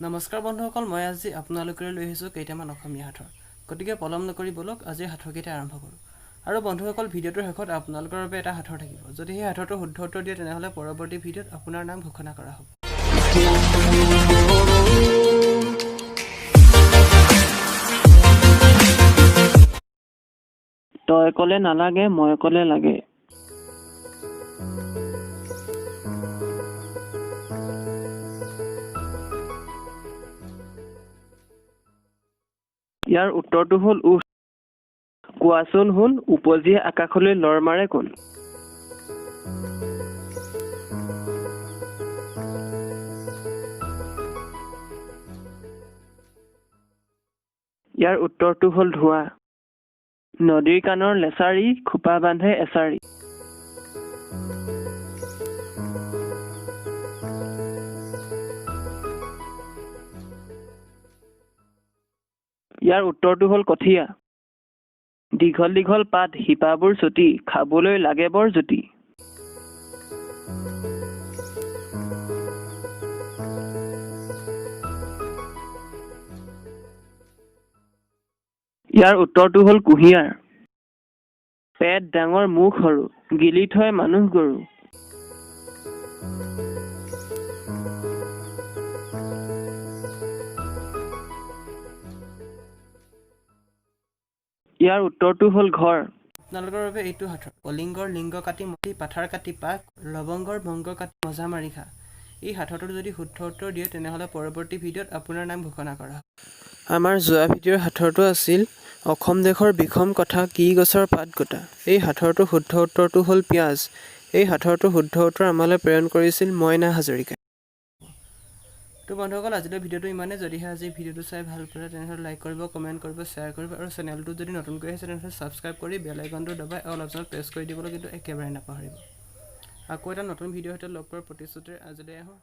নমস্কাৰ বন্ধুসকল, মই আজি আপোনালোকলৈ লৈ আহিছোঁ কেইটামান অসমীয়া সাঁথৰ। গতিকে পলম নকৰি বলক আজিৰ সাঁথৰকেইটা আৰম্ভ কৰোঁ। আৰু বন্ধুসকল, ভিডিঅ'টোৰ শেষত আপোনালোকৰ বাবে এটা সাঁথৰ থাকিব। যদি সেই সাঁথৰটো শুদ্ধ উত্তৰ দিয়ে তেনেহ'লে পৰৱৰ্তী ভিডিঅ'ত আপোনাৰ নাম ঘোষণা কৰা হ'ব। তই ক'লে নালাগে, মই ক'লে লাগে। ইয়াৰ উত্তৰটো হ'ল উঠ। কোৱাচোন শুন, উপজিয়ে আকাশলৈ লৰ মাৰে কোন? ইয়াৰ উত্তৰটো হ'ল ধোঁৱা। নদীৰ কাণৰ লেচাৰি, খোপা বান্ধে এচাৰি। ইয়াৰ উত্তৰটো হ'ল কঠীয়া। দীঘল দীঘল পাত, শিপাবোৰ চুটি, খাবলৈ লাগে বৰ জুতি। ইয়াৰ উত্তৰটো হ'ল কুঁহিয়াৰ। পেট ডাঙৰ, মুখ সৰু, গিলি থয় মানুহ গৰু। ইয়াৰ উত্তৰটো হ'ল ঘৰ। আপোনালোকৰ বাবে এইটো সাঁথৰ। কলিংগৰ লিংগ কাটি মতি, পাথাৰ কাটি পাক, লৱংগৰ ভংগ কাটি মজা মাৰি খা। এই সাঁথৰটো যদি শুদ্ধ উত্তৰ দিয়ে তেনেহ'লে পৰৱৰ্তী ভিডিঅ'ত আপোনাৰ নাম ঘোষণা কৰা হ'ব। আমাৰ যোৱা ভিডিঅ'ৰ সাঁথৰটো আছিল অসম দেশৰ বিষম কথা, কি গছৰ পাত গোটা। এই সাঁথৰটোৰ শুদ্ধ উত্তৰটো হ'ল পিঁয়াজ। এই সাঁথৰটোৰ শুদ্ধ উত্তৰ আমালৈ প্ৰেৰণ কৰিছিল মইনা হাজৰিকাই। তো বন্ধুসকল, আজিলৈ ভিডিঅ'টো ইমানেই। যদিহে আজি ভিডিঅ'টো চাই ভাল পালে তেনেহ'লে লাইক কৰিব, কমেণ্ট কৰিব, শ্বেয়াৰ কৰিব আৰু চেনেলটো যদি নতুনকৈ আহিছে তেনেহ'লে ছাবস্ক্ৰাইব কৰি বেল আইকনটো দবাই অল অপশ্যনত প্ৰেছ কৰি দিবলৈ কিন্তু একেবাৰে নাপাহৰিব। আকৌ এটা নতুন ভিডিঅ'ৰ সৈতে লগ পোৱাৰ প্ৰতিশ্ৰুতিৰে আজিলৈ আহোঁ।